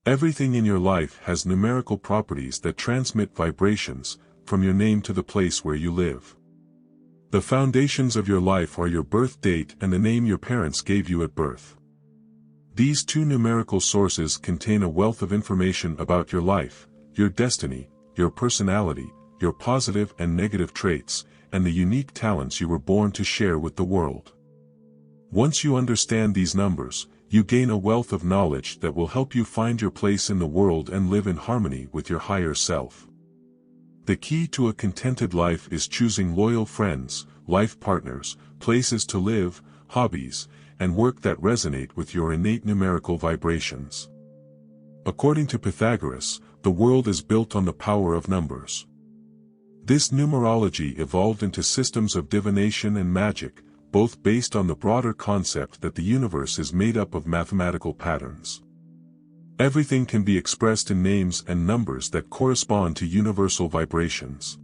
Everything in your life has numerical properties that transmit vibrations, from your name to the place where you live. The foundations of your life are your birth date and the name your parents gave you at birth. These two numerical sources contain a wealth of information about your life, your destiny, your personality, your positive and negative traits, and the unique talents you were born to share with the world. Once you understand these numbers, you gain a wealth of knowledge that will help you find your place in the world and live in harmony with your higher self. The key to a contented life is choosing loyal friends, life partners, places to live, hobbies, and work that resonate with your innate numerical vibrations. According to Pythagoras, the world is built on the power of numbers. This numerology evolved into systems of divination and magic, both based on the broader concept that the universe is made up of mathematical patterns. Everything can be expressed in names and numbers that correspond to universal vibrations.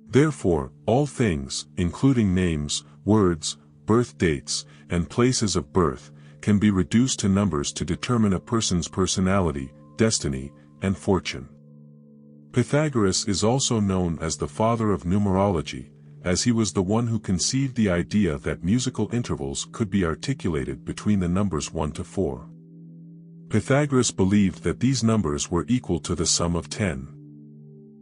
Therefore, all things, including names, words, birth dates, and places of birth, can be reduced to numbers to determine a person's personality, destiny, and fortune. Pythagoras is also known as the father of numerology, as he was the one who conceived the idea that musical intervals could be articulated between the numbers 1 to 4. Pythagoras believed that these numbers were equal to the sum of 10.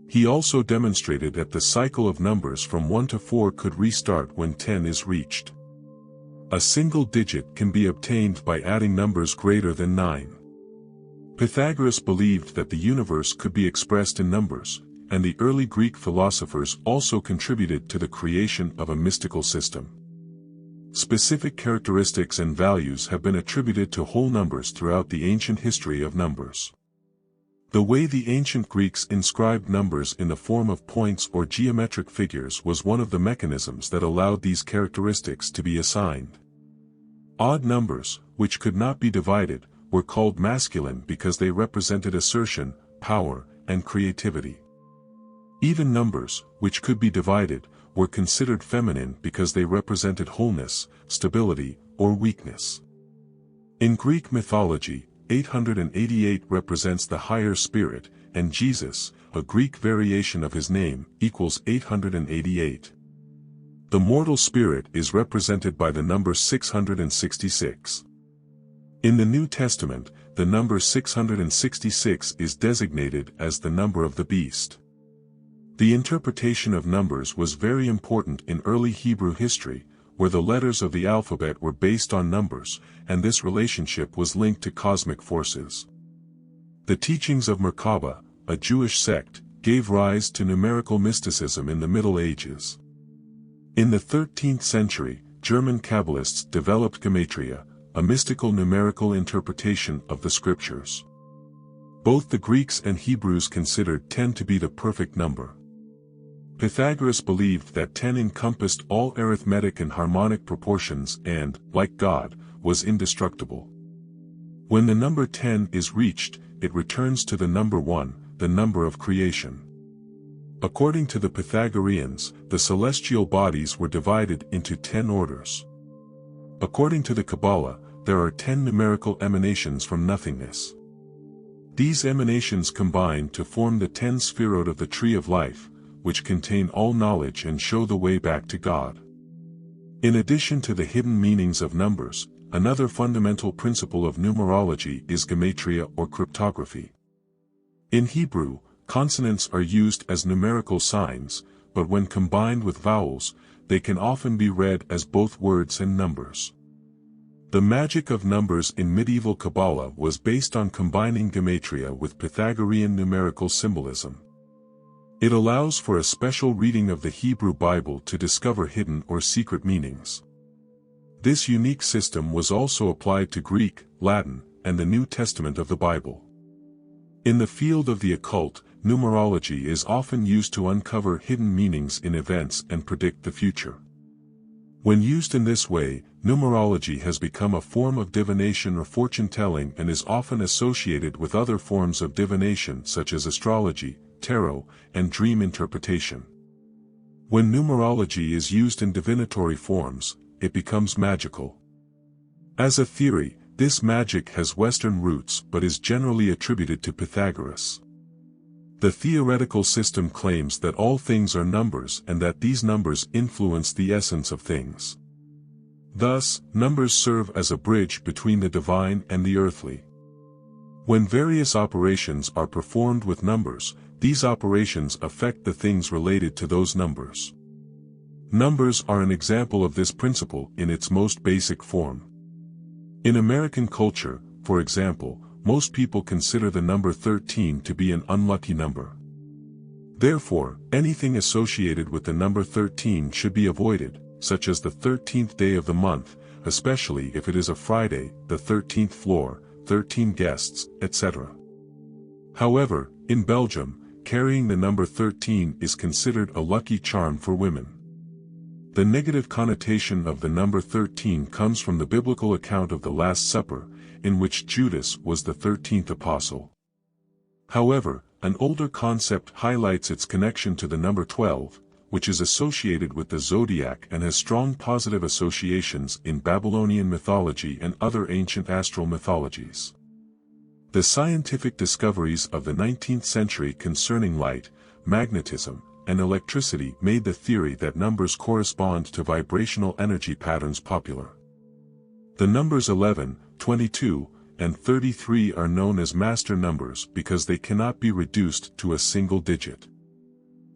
He also demonstrated that the cycle of numbers from 1 to 4 could restart when 10 is reached. A single digit can be obtained by adding numbers greater than 9. Pythagoras believed that the universe could be expressed in numbers, and the early Greek philosophers also contributed to the creation of a mystical system. Specific characteristics and values have been attributed to whole numbers throughout the ancient history of numbers. The way the ancient Greeks inscribed numbers in the form of points or geometric figures was one of the mechanisms that allowed these characteristics to be assigned. Odd numbers, which could not be divided, were called masculine because they represented assertion, power, and creativity. Even numbers, which could be divided, were considered feminine because they represented wholeness, stability, or weakness. In Greek mythology, 888 represents the higher spirit, and Jesus, a Greek variation of his name, equals 888. The mortal spirit is represented by the number 666. In the New Testament, the number 666 is designated as the number of the beast. The interpretation of numbers was very important in early Hebrew history, where the letters of the alphabet were based on numbers, and this relationship was linked to cosmic forces. The teachings of Merkaba, a Jewish sect, gave rise to numerical mysticism in the Middle Ages. In the 13th century, German Kabbalists developed Gematria, a mystical numerical interpretation of the scriptures. Both the Greeks and Hebrews considered 10 to be the perfect number. Pythagoras believed that 10 encompassed all arithmetic and harmonic proportions and, like God, was indestructible. When the number 10 is reached, it returns to the number 1, the number of creation. According to the Pythagoreans, the celestial bodies were divided into 10 orders. According to the Kabbalah, there are 10 numerical emanations from nothingness. These emanations combine to form the 10 sphirot of the tree of life, which contain all knowledge and show the way back to God. In addition to the hidden meanings of numbers, another fundamental principle of numerology is gematria or cryptography. In Hebrew, consonants are used as numerical signs, but when combined with vowels, they can often be read as both words and numbers. The magic of numbers in medieval Kabbalah was based on combining gematria with Pythagorean numerical symbolism. It allows for a special reading of the Hebrew Bible to discover hidden or secret meanings. This unique system was also applied to Greek, Latin, and the New Testament of the Bible. In the field of the occult, numerology is often used to uncover hidden meanings in events and predict the future. When used in this way, numerology has become a form of divination or fortune-telling and is often associated with other forms of divination such as astrology, tarot, and dream interpretation. When numerology is used in divinatory forms, it becomes magical. As a theory, This magic has Western roots but is generally attributed to Pythagoras. The theoretical system claims that all things are numbers and that these numbers influence the essence of things. Thus, numbers serve as a bridge between the divine and the earthly. When various operations are performed with numbers, these operations affect the things related to those numbers. Numbers are an example of this principle in its most basic form. In American culture, for example, most people consider the number 13 to be an unlucky number. Therefore, anything associated with the number 13 should be avoided, such as the 13th day of the month, especially if it is a Friday, the 13th floor, 13 guests, etc. However, in Belgium, carrying the number 13 is considered a lucky charm for women. The negative connotation of the number 13 comes from the biblical account of the Last Supper, in which Judas was the 13th apostle. However, an older concept highlights its connection to the number 12, which is associated with the zodiac and has strong positive associations in Babylonian mythology and other ancient astral mythologies. The scientific discoveries of the 19th century concerning light, magnetism, and electricity made the theory that numbers correspond to vibrational energy patterns popular. The numbers 11, 22, and 33 are known as master numbers because they cannot be reduced to a single digit.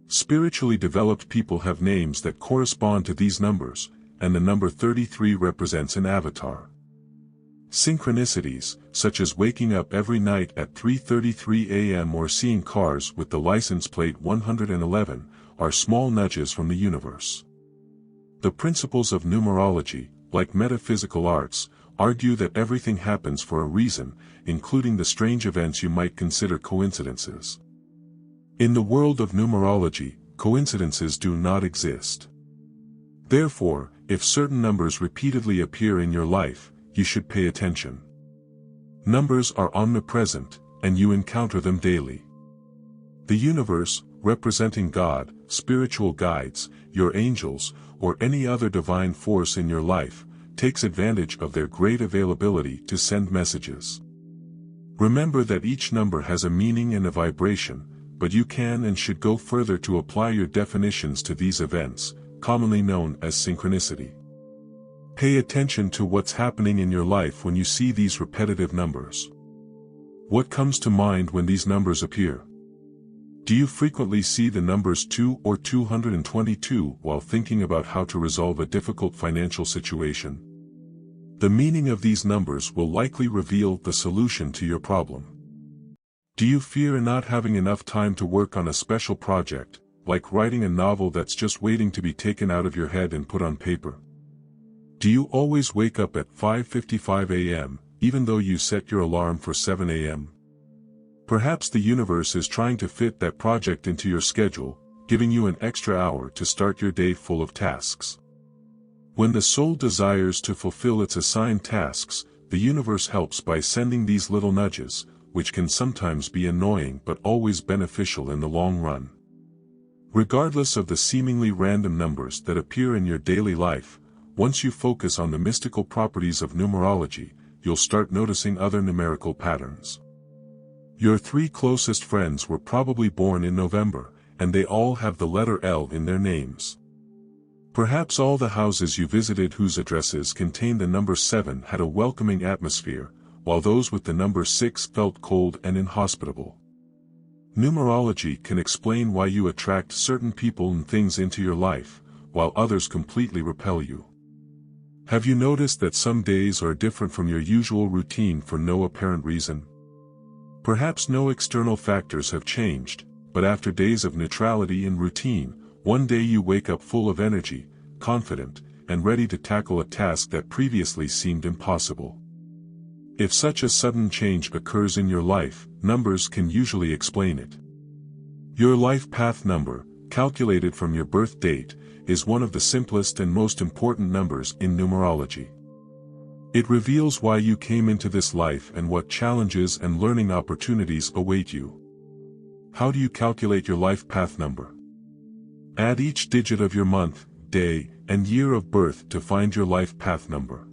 Spiritually developed people have names that correspond to these numbers, and the number 33 represents an avatar. Synchronicities, such as waking up every night at 3:33 a.m. or seeing cars with the license plate 111, are small nudges from the universe. The principles of numerology, like metaphysical arts, argue that everything happens for a reason, including the strange events you might consider coincidences. In the world of numerology, coincidences do not exist. Therefore, if certain numbers repeatedly appear in your life, you should pay attention. Numbers are omnipresent, and you encounter them daily. The universe, representing God, spiritual guides, your angels, or any other divine force in your life, takes advantage of their great availability to send messages. Remember that each number has a meaning and a vibration, but you can and should go further to apply your definitions to these events, commonly known as synchronicity. Pay attention to what's happening in your life when you see these repetitive numbers. What comes to mind when these numbers appear? Do you frequently see the numbers 2 or 222 while thinking about how to resolve a difficult financial situation? The meaning of these numbers will likely reveal the solution to your problem. Do you fear not having enough time to work on a special project, like writing a novel that's just waiting to be taken out of your head and put on paper? Do you always wake up at 5:55 a.m., even though you set your alarm for 7 a.m.? Perhaps the universe is trying to fit that project into your schedule, giving you an extra hour to start your day full of tasks. When the soul desires to fulfill its assigned tasks, the universe helps by sending these little nudges, which can sometimes be annoying but always beneficial in the long run. Regardless of the seemingly random numbers that appear in your daily life, once you focus on the mystical properties of numerology, you'll start noticing other numerical patterns. Your 3 closest friends were probably born in November, and they all have the letter L in their names. Perhaps all the houses you visited whose addresses contained the number 7 had a welcoming atmosphere, while those with the number 6 felt cold and inhospitable. Numerology can explain why you attract certain people and things into your life, while others completely repel you. Have you noticed that some days are different from your usual routine for no apparent reason? Perhaps no external factors have changed, but after days of neutrality and routine, one day you wake up full of energy, confident, and ready to tackle a task that previously seemed impossible. If such a sudden change occurs in your life, numbers can usually explain it. Your life path number, calculated from your birth date, is one of the simplest and most important numbers in numerology. It reveals why you came into this life and what challenges and learning opportunities await you. How do you calculate your life path number? Add each digit of your month, day, and year of birth to find your life path number.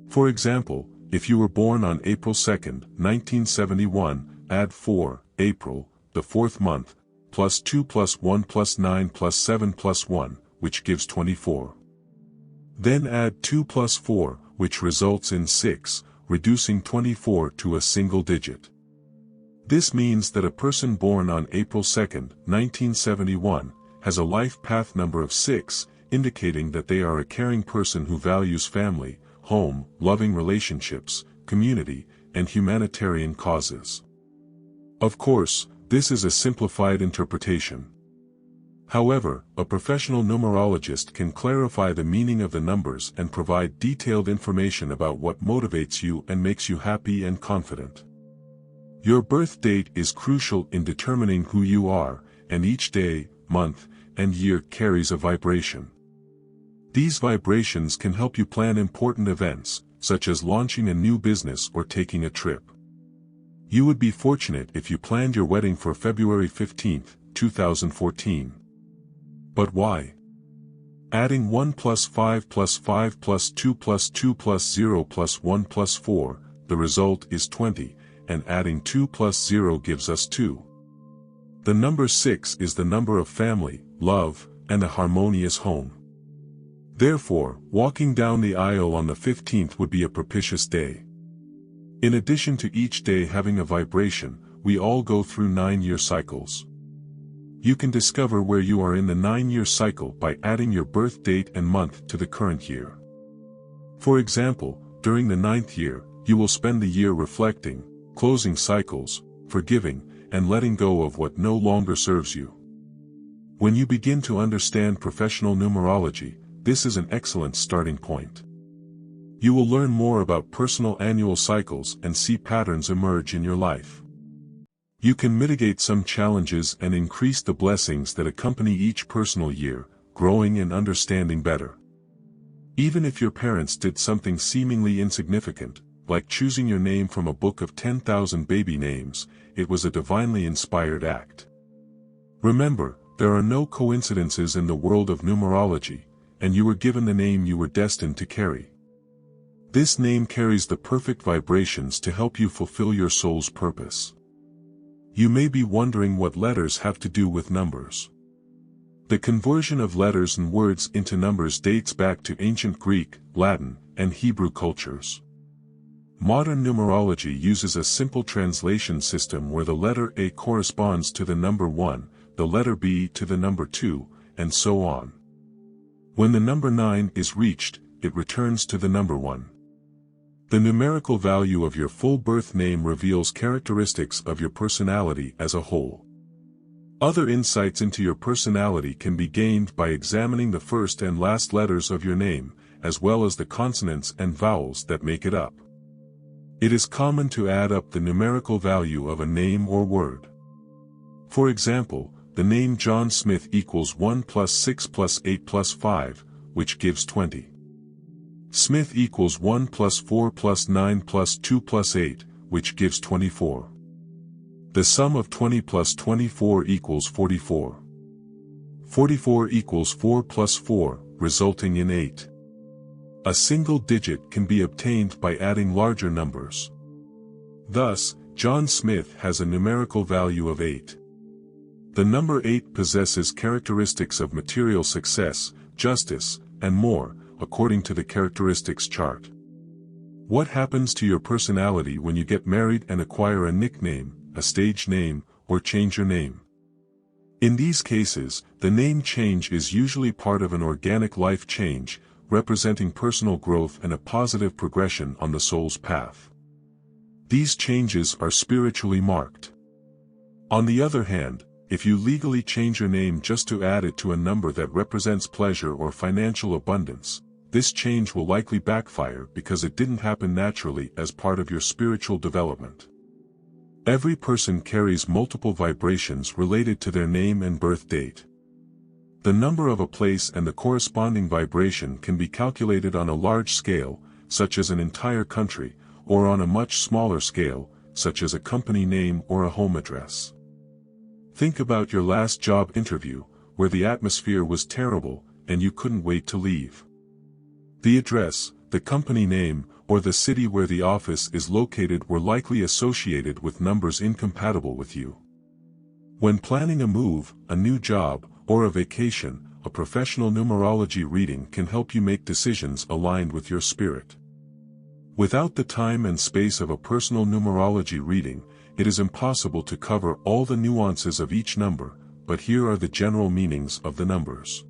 For example, if you were born on April 2nd, 1971, add 4, April, the 4th month, plus 2 plus 1 plus 9 plus 7 plus 1, which gives 24. Then add 2 plus 4, which results in 6, reducing 24 to a single digit. This means that a person born on April 2nd, 1971, has a life path number of 6, indicating that they are a caring person who values family, home, loving relationships, community, and humanitarian causes. Of course, this is a simplified interpretation. However, a professional numerologist can clarify the meaning of the numbers and provide detailed information about what motivates you and makes you happy and confident. Your birth date is crucial in determining who you are, and each day, month, and year carries a vibration. These vibrations can help you plan important events, such as launching a new business or taking a trip. You would be fortunate if you planned your wedding for February 15, 2014. But why? Adding 1 plus 5 plus 5 plus 2 plus 2 plus 0 plus 1 plus 4, the result is 20, and adding 2 plus 0 gives us 2. The number 6 is the number of family, love, and a harmonious home. Therefore, walking down the aisle on the 15th would be a propitious day. In addition to each day having a vibration, we all go through 9-year cycles. You can discover where you are in the 9-year cycle by adding your birth date and month to the current year. For example, during the 9th year, you will spend the year reflecting, closing cycles, forgiving, and letting go of what no longer serves you. When you begin to understand professional numerology, this is an excellent starting point. You will learn more about personal annual cycles and see patterns emerge in your life. You can mitigate some challenges and increase the blessings that accompany each personal year, growing and understanding better. Even if your parents did something seemingly insignificant, like choosing your name from a book of 10,000 baby names, it was a divinely inspired act. Remember, there are no coincidences in the world of numerology, and you were given the name you were destined to carry. This name carries the perfect vibrations to help you fulfill your soul's purpose. You may be wondering what letters have to do with numbers. The conversion of letters and words into numbers dates back to ancient Greek, Latin, and Hebrew cultures. Modern numerology uses a simple translation system where the letter A corresponds to the number 1, the letter B to the number 2, and so on. When the number 9 is reached, it returns to the number 1. The numerical value of your full birth name reveals characteristics of your personality as a whole. Other insights into your personality can be gained by examining the first and last letters of your name, as well as the consonants and vowels that make it up. It is common to add up the numerical value of a name or word. For example, the name John Smith equals 1 plus 6 plus 8 plus 5, which gives 20. Smith equals 1 plus 4 plus 9 plus 2 plus 8, which gives 24. The sum of 20 plus 24 equals 44. 44 equals 4 plus 4, resulting in 8. A single digit can be obtained by adding larger numbers. Thus, John Smith has a numerical value of 8. The number 8 possesses characteristics of material success, justice, and more, according to the characteristics chart. What happens to your personality when you get married and acquire a nickname, a stage name, or change your name? In these cases, the name change is usually part of an organic life change, representing personal growth and a positive progression on the soul's path. These changes are spiritually marked. On the other hand, if you legally change your name just to add it to a number that represents pleasure or financial abundance, this change will likely backfire because it didn't happen naturally as part of your spiritual development. Every person carries multiple vibrations related to their name and birth date. The number of a place and the corresponding vibration can be calculated on a large scale, such as an entire country, or on a much smaller scale, such as a company name or a home address. Think about your last job interview, where the atmosphere was terrible, and you couldn't wait to leave. The address, the company name, or the city where the office is located were likely associated with numbers incompatible with you. When planning a move, a new job, or a vacation, a professional numerology reading can help you make decisions aligned with your spirit. Without the time and space of a personal numerology reading, it is impossible to cover all the nuances of each number, but here are the general meanings of the numbers.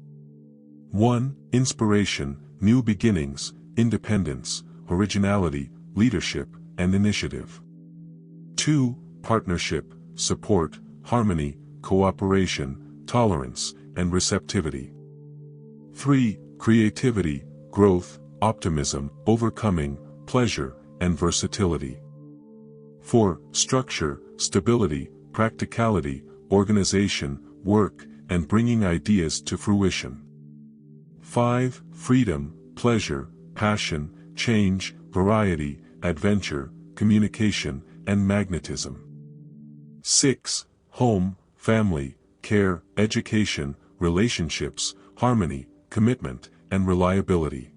1. Inspiration, new beginnings, independence, originality, leadership, and initiative. 2. Partnership, support, harmony, cooperation, tolerance, and receptivity. 3. Creativity, growth, optimism, overcoming, pleasure, and versatility. 4. Structure, stability, practicality, organization, work, and bringing ideas to fruition. 5. Freedom, pleasure, passion, change, variety, adventure, communication, and magnetism. 6. Home, family, care, education, relationships, harmony, commitment, and reliability.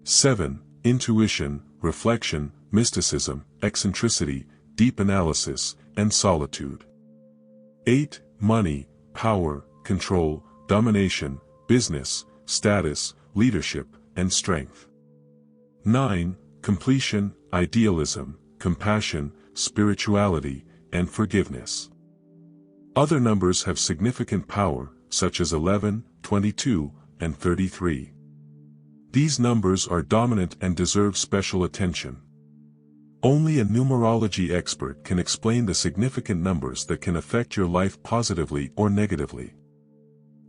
7. Intuition, reflection, mysticism, eccentricity, deep analysis, and solitude. 8. Money, power, control, domination, business, status, leadership, and strength. 9. Completion, idealism, compassion, spirituality, and forgiveness. Other numbers have significant power, such as 11, 22, and 33. These numbers are dominant and deserve special attention. Only a numerology expert can explain the significant numbers that can affect your life positively or negatively.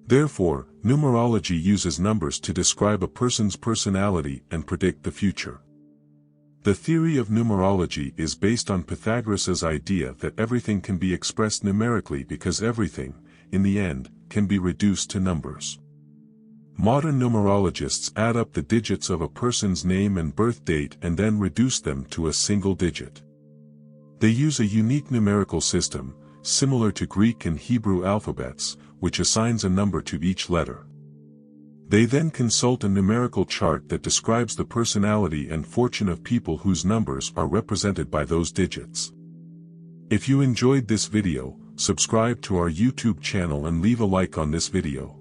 Therefore, numerology uses numbers to describe a person's personality and predict the future. The theory of numerology is based on Pythagoras' idea that everything can be expressed numerically because everything, in the end, can be reduced to numbers. Modern numerologists add up the digits of a person's name and birth date and then reduce them to a single digit. They use a unique numerical system, similar to Greek and Hebrew alphabets, which assigns a number to each letter. They then consult a numerical chart that describes the personality and fortune of people whose numbers are represented by those digits. If you enjoyed this video, subscribe to our YouTube channel and leave a like on this video.